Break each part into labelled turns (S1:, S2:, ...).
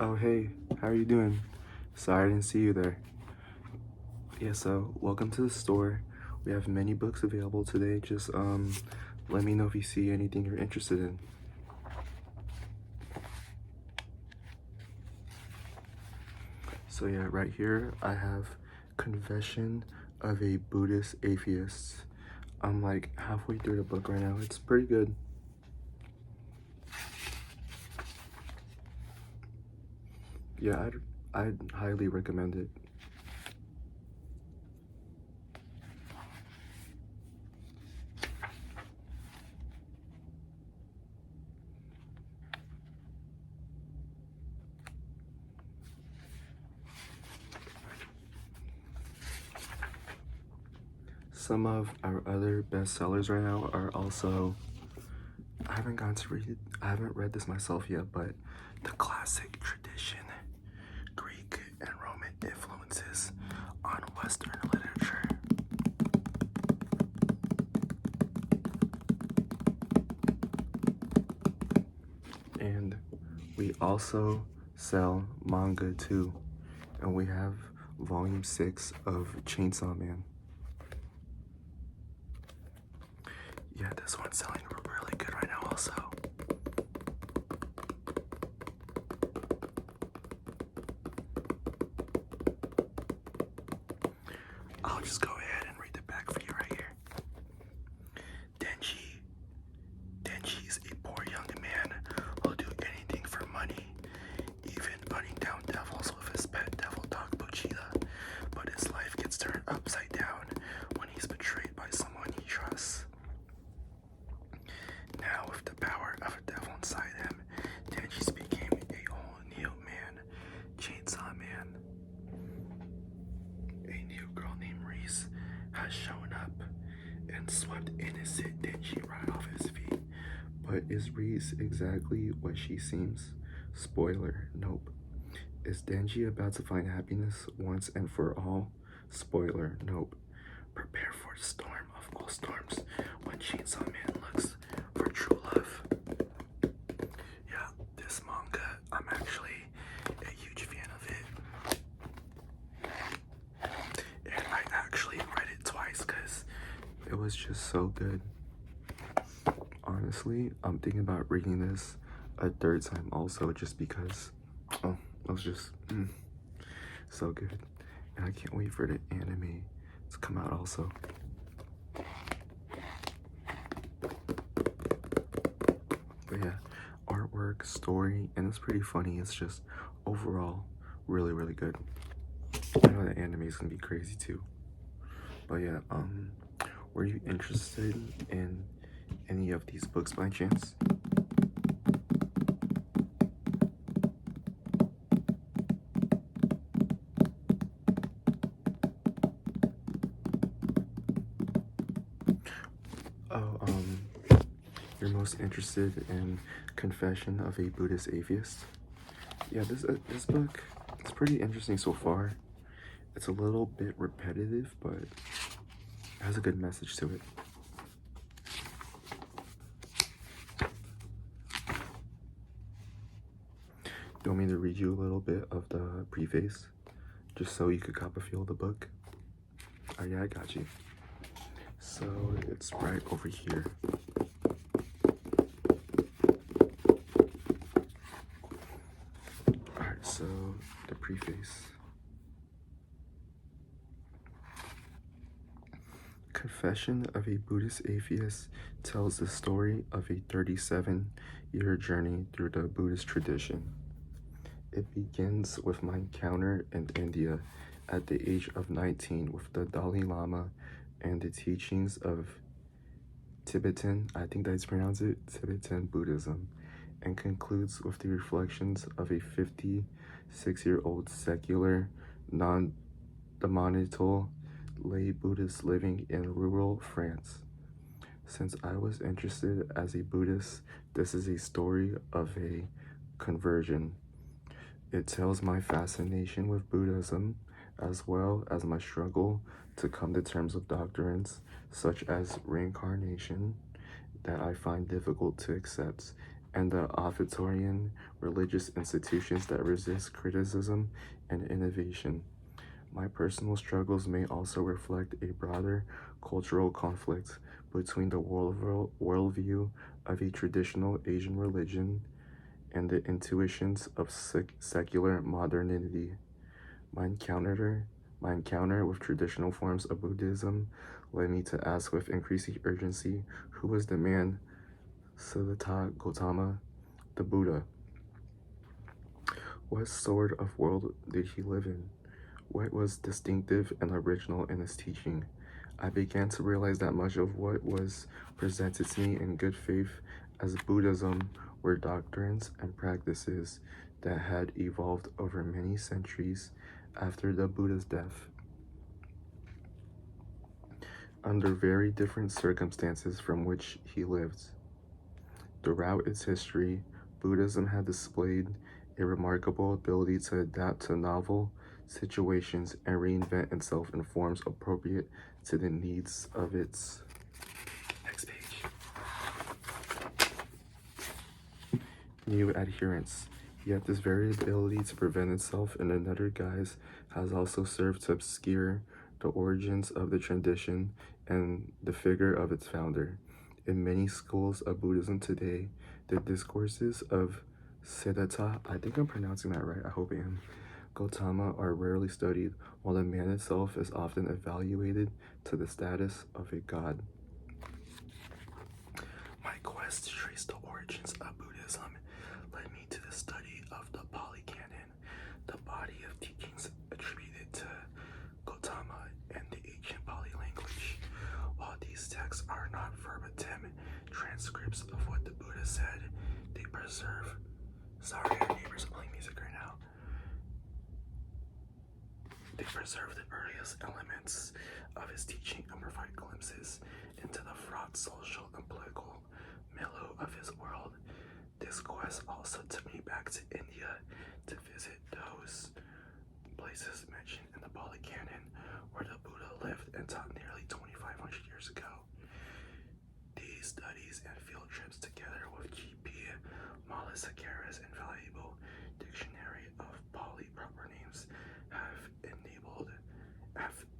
S1: Oh, hey, how are you doing? Sorry I didn't see you there. Yeah, so welcome to the store. We have many books available today. Just let me know if you see anything you're interested in. So yeah, right here I have Confession of a Buddhist Atheist. I'm like halfway through the book right now. It's pretty good. Yeah, I'd highly recommend it. Some of our other bestsellers right now are also, I haven't gotten to read it. I haven't read this myself yet, but The Classic Tradition, Greek and Roman Influences on Western Literature. And we also sell manga too. And we have volume 6 of Chainsaw Man. Yeah, this one's selling really good right now also. I'll just go ahead and read the back for you right here. Denji. Denji's a poor young man who'll do anything for money, even hunting down devils with his pet devil dog Pochita. But his life gets turned upside down when he's betrayed by someone he trusts. Now, with the power of a devil inside him, Denji's became a whole new man, Chainsaw Man. A new girl named Reese has shown up and swept innocent Denji right off his feet. But is Reese exactly what she seems? Spoiler, nope. Is Denji about to find happiness once and for all? Spoiler, nope. Prepare for the storm of all storms when Chainsaw Man looks for true love. Yeah, this manga, I'm actually a huge fan of it. And I actually read it twice because it was just so good. Honestly, I'm thinking about reading this a third time also just because, oh, it was just so good. And I can't wait for the anime to come out also. But yeah, artwork, story, and it's pretty funny. It's just overall really, really good. I know the anime is gonna be crazy too. But yeah, were you interested in any of these books by chance? Oh, you're most interested in Confession of a Buddhist Atheist? Yeah, this book is pretty interesting so far. It's a little bit repetitive, but it has a good message to it. Do you want me to read you a little bit of the preface, just so you could cop a feel of the book? Oh yeah, I got you. So it's right over here. Alright, so the preface. Confession of a Buddhist Atheist tells the story of a 37-year journey through the Buddhist tradition. It begins with my encounter in India at the age of 19 with the Dalai Lama and the teachings of Tibetan, I think that's pronounced it, Tibetan Buddhism, and concludes with the reflections of a 56-year-old secular, non-demonical lay Buddhist living in rural France. Since I was interested as a Buddhist, this is a story of a conversion. It tells my fascination with Buddhism, as well as my struggle to come to terms with doctrines such as reincarnation that I find difficult to accept, and the authoritarian religious institutions that resist criticism and innovation. My personal struggles may also reflect a broader cultural conflict between the worldview of a traditional Asian religion and the intuitions of secular modernity. My encounter, my encounter with traditional forms of Buddhism led me to ask with increasing urgency, who was the man Siddhartha Gautama, the Buddha? What sort of world did he live in? What was distinctive and original in his teaching? I began to realize that much of what was presented to me in good faith as Buddhism were doctrines and practices that had evolved over many centuries after the Buddha's death, under very different circumstances from which he lived. Throughout its history, Buddhism had displayed a remarkable ability to adapt to novel situations and reinvent itself in forms appropriate to the needs of its next page. New adherents. Yet this very ability to prevent itself in another guise has also served to obscure the origins of the tradition and the figure of its founder. In many schools of Buddhism today, the discourses of Siddhartha, I think I'm pronouncing that right, I hope I am, Gautama are rarely studied, while the man itself is often evaluated to the status of a god. My quest to trace the origins of Buddhism led me to the study of the Pali Canon, the body of teachings attributed to Gautama and the ancient Pali language. While these texts are not verbatim transcripts of what the Buddha said, they preserve. Sorry, our neighbors are playing music right now. They preserve the earliest elements of his teaching and provide glimpses into the fraught social and political milieu of his world. This quest also took me back to India to visit those places mentioned in the Pali Canon where the Buddha lived and taught nearly 2,500 years ago. These studies and field trips together with G.P. Malasakara's invaluable dictionary of Pali proper names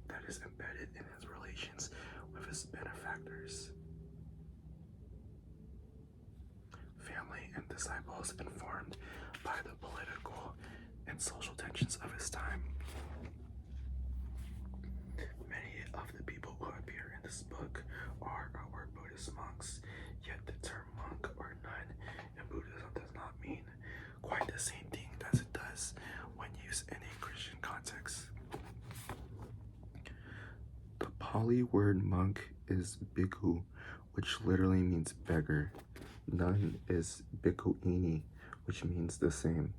S1: that is embedded in his relations with his benefactors, family, and disciples, informed by the political and social tensions of his time. Many of the people who appear in this book are our Buddhist monks, yet the term monk or nun in Buddhism does not mean quite the same thing as it does when used in a Christian context. The Pali word monk is bhikkhu, which literally means beggar. Nun is bhikkhuini, which means the same.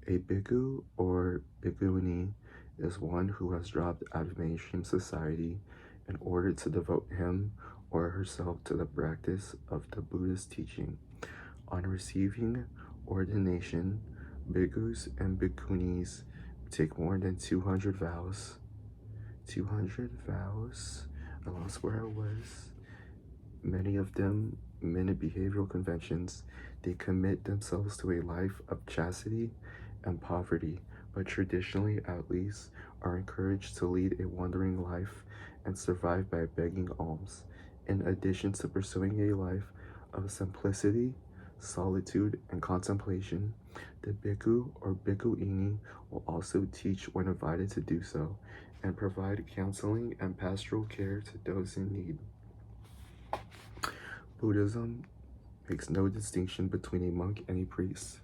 S1: A bhikkhu or bhikkhuni is one who has dropped out of mainstream society in order to devote him or herself to the practice of the Buddhist teaching. On receiving ordination, bhikkhus and bhikkhunis take more than 200 vows. 200 vows? I lost where I was. Many of them minute behavioral conventions. They commit themselves to a life of chastity and poverty, but traditionally at least are encouraged to lead a wandering life and survive by begging alms. In addition to pursuing a life of simplicity, solitude, and contemplation, the bhikkhu or bhikkhuini will also teach when invited to do so, and provide counseling and pastoral care to those in need. Buddhism makes no distinction between a monk and a priest.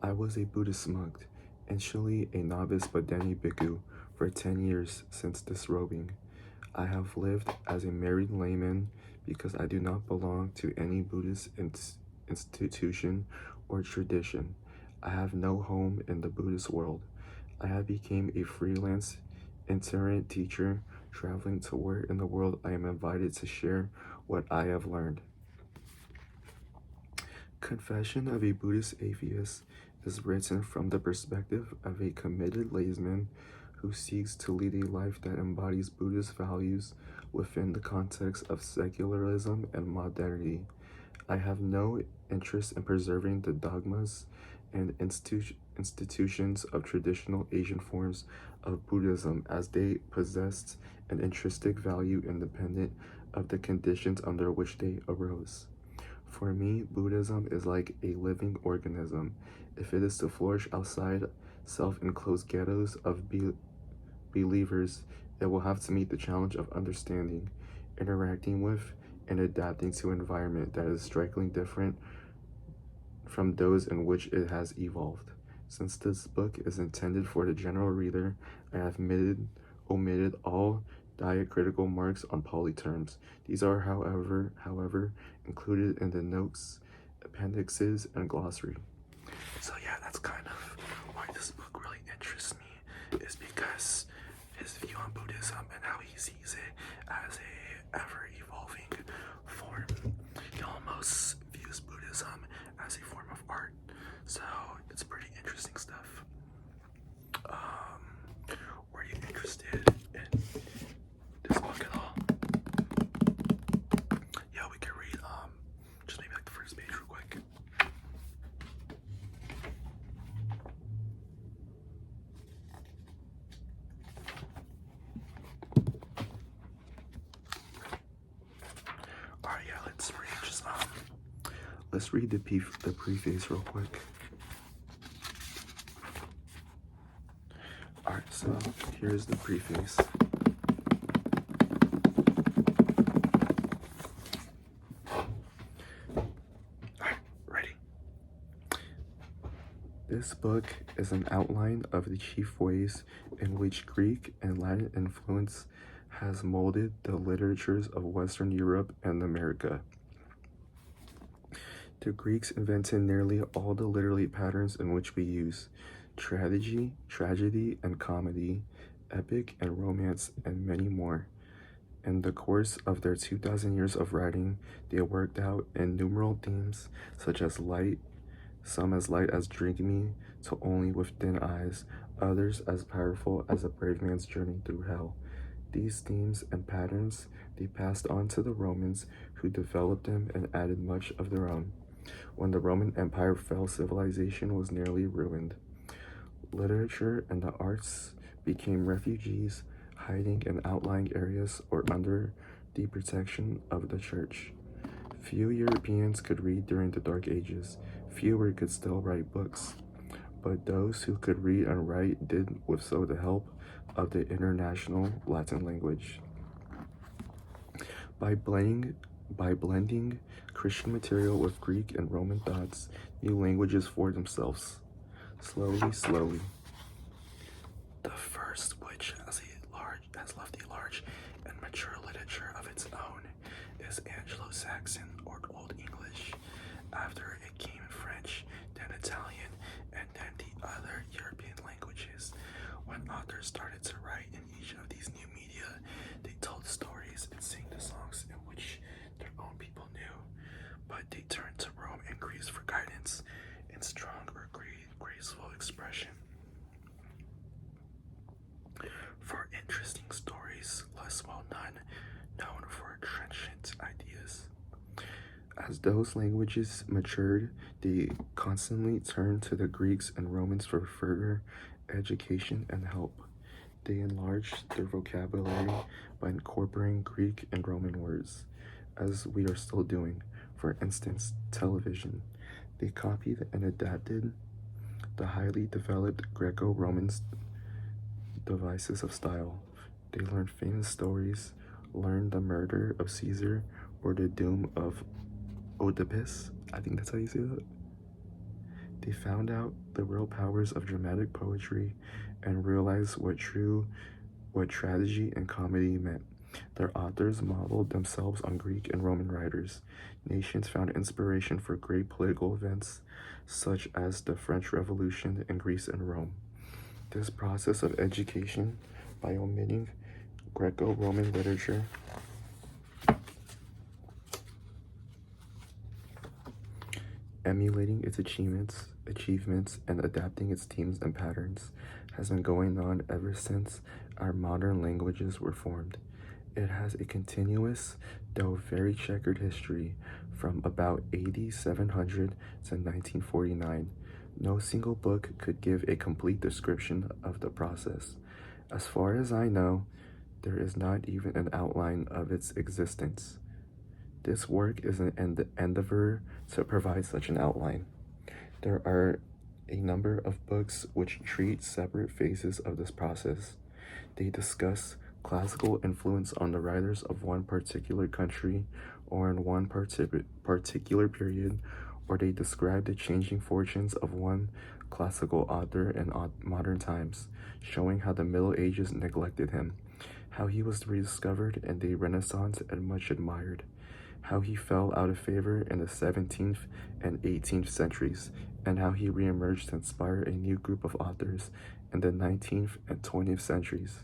S1: I was a Buddhist monk, initially a novice but then a bhikkhu, for 10 years since disrobing. I have lived as a married layman because I do not belong to any Buddhist institution or tradition. I have no home in the Buddhist world. I have become a freelance itinerant teacher, traveling to where in the world I am invited to share what I have learned. Confession of a Buddhist Atheist is written from the perspective of a committed layman who seeks to lead a life that embodies Buddhist values within the context of secularism and modernity. I have no interest in preserving the dogmas and institutions of traditional Asian forms of Buddhism, as they possessed an intrinsic value independent of the conditions under which they arose. For me, Buddhism is like a living organism. If it is to flourish outside self-enclosed ghettos of believers, it will have to meet the challenge of understanding, interacting with, and adapting to an environment that is strikingly different from those in which it has evolved. Since this book is intended for the general reader, I have omitted all diacritical marks on polyterms. These are, however, included in the notes, appendixes, and glossary. So yeah, that's kind of why this book really interests me, is because his view on Buddhism and how he sees it as a ever-evolving form. He almost views Buddhism as a form of art. So it's pretty interesting stuff. Were you interested in this book at all? Yeah, we can read just maybe like the first page real quick. Alright, yeah, let's read just let's read the preface real quick. Alright, so here's the preface. Alright, ready? This book is an outline of the chief ways in which Greek and Latin influence has molded the literatures of Western Europe and America. The Greeks invented nearly all the literary patterns in which we use: tragedy and comedy, epic and romance, and many more. In the course of their 2,000 years of writing, they worked out innumerable themes such as light, some as light as drink me to only with thin eyes, others as powerful as a brave man's journey through hell. These themes and patterns they passed on to the Romans, who developed them and added much of their own. When the Roman Empire fell, civilization was nearly ruined. Literature and the arts became refugees, hiding in outlying areas or under the protection of the church. Few Europeans could read during the Dark Ages. Fewer could still write books. But those who could read and write did with so the help of the international Latin language. By blending Christian material with Greek and Roman thoughts, new languages formed themselves. Slowly. The first, which has left a large and mature literature of its own, is Anglo-Saxon or Old English. After it came French, then Italian, and then the other European languages. When authors started to write in each of these new media, they told stories and sang the songs in which their own people knew, but they turned to Rome and Greece for guidance in strong or graceful expression. For interesting stories, less well known for trenchant ideas. As those languages matured, they constantly turned to the Greeks and Romans for further education and help. They enlarged their vocabulary by incorporating Greek and Roman words, as we are still doing. For instance, television. They copied and adapted the highly developed Greco-Roman devices of style. They learned famous stories, learned the murder of Caesar or the doom of Oedipus. I think that's how you say that. They found out the real powers of dramatic poetry and realized what tragedy and comedy meant. Their authors modeled themselves on Greek and Roman writers. Nations found inspiration for great political events, such as the French Revolution in Greece and Rome. This process of education, by omitting Greco-Roman literature, emulating its achievements, and adapting its themes and patterns, has been going on ever since our modern languages were formed. It has a continuous, though very checkered history from about AD 700 to 1949. No single book could give a complete description of the process. As far as I know, there is not even an outline of its existence. This work is an endeavor to provide such an outline. There are a number of books which treat separate phases of this process. They discuss classical influence on the writers of one particular country or in one particular period, or they describe the changing fortunes of one classical author in modern times, showing how the Middle Ages neglected him, how he was rediscovered in the Renaissance and much admired, how he fell out of favor in the 17th and 18th centuries, and how he reemerged to inspire a new group of authors in the 19th and 20th centuries.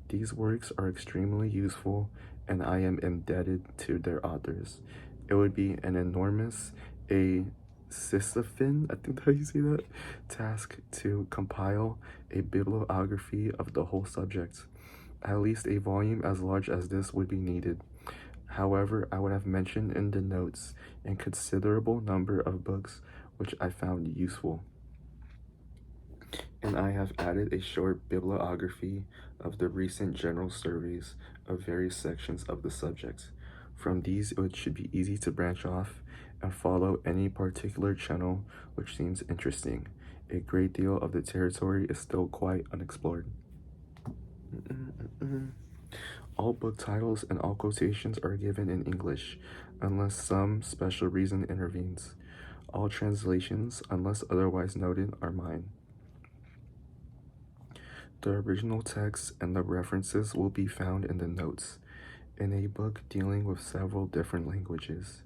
S1: These works are extremely useful, and I am indebted to their authors. It would be an enormous, a Sisyphean, I think that's how you say that, task to compile a bibliography of the whole subject. At least a volume as large as this would be needed. However, I would have mentioned in the notes a considerable number of books which I found useful, and I have added a short bibliography of the recent general surveys of various sections of the subject. From these, it should be easy to branch off and follow any particular channel which seems interesting. A great deal of the territory is still quite unexplored. All book titles and all quotations are given in English, unless some special reason intervenes. All translations, unless otherwise noted, are mine. The original text and the references will be found in the notes, in a book dealing with several different languages.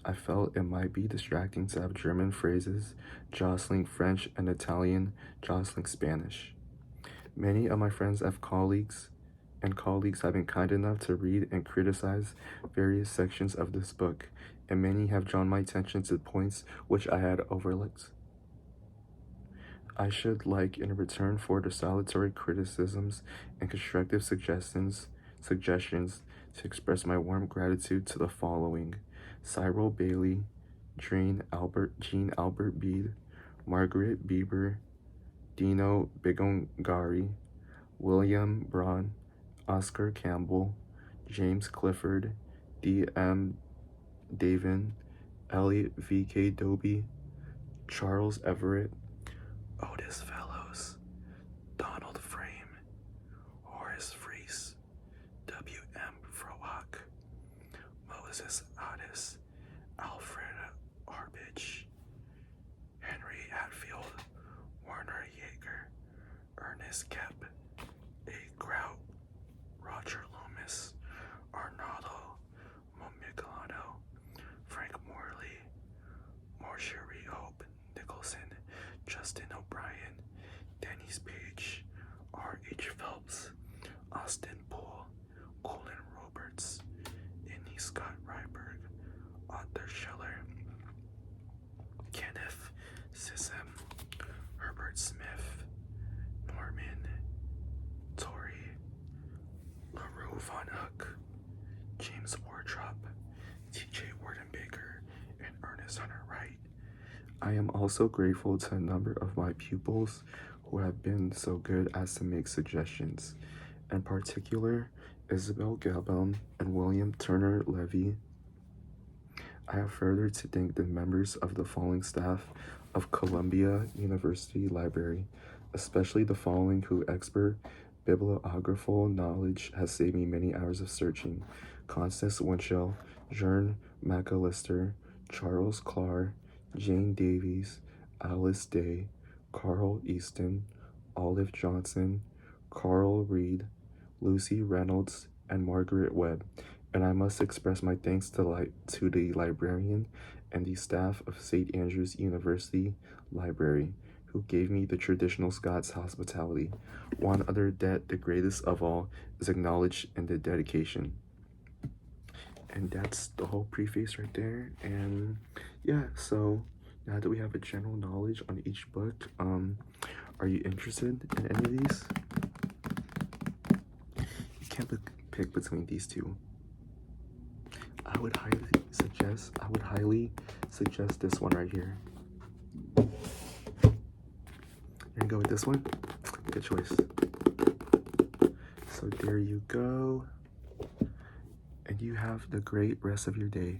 S1: I felt it might be distracting to have German phrases jostling French and Italian jostling Spanish. Many of my friends have colleagues have been kind enough to read and criticize various sections of this book, and many have drawn my attention to points which I had overlooked. I should like, in return for the salutary criticisms and constructive suggestions, to express my warm gratitude to the following: Cyril Bailey, Jean Albert Bede, Margaret Bieber, Dino Bigongari, William Braun, Oscar Campbell, James Clifford, D.M. Davin, Elliot V.K. Doby, Charles Everett, Otis Fellows, Donald Frame, Horace Fries, W.M. Frohock, Moses Otis, Alfred Arbich, Henry Hatfield, Warner Yeager, Ernest Kemp, A. Grout, Roger Loomis, Arnaldo Momicano, Frank Morley, Morcherie Hope Nicholson, Justin O'Brien, Dennis Page, R.H. Phelps, Austin Poole, Colin Roberts, Innie Scott Ryberg, Arthur Schiller, Kenneth Sissom, Herbert Smith, Norman Torrey, LaRue Von Hook, James Wardrop, T.J. Wardenbaker, and Ernest Hunter Wright. I am also grateful to a number of my pupils who have been so good as to make suggestions. In particular, Isabel Gabon and William Turner Levy. I have further to thank the members of the following staff of Columbia University Library, especially the following whose expert bibliographical knowledge has saved me many hours of searching: Constance Winchell, Jern McAllister, Charles Clark, Jane Davies, Alice Day, Carl Easton, Olive Johnson, Carl Reed, Lucy Reynolds, and Margaret Webb. And I must express my thanks to the librarian and the staff of St. Andrews University Library, who gave me the traditional Scots hospitality. One other debt, the greatest of all, is acknowledged in the dedication. And that's the whole preface right there. And yeah, so now that we have a general knowledge on each book, are you interested in any of these? pick between these two. I would highly suggest this one right here. You're gonna go with this one? Good choice. So there you go. And you have the great rest of your day.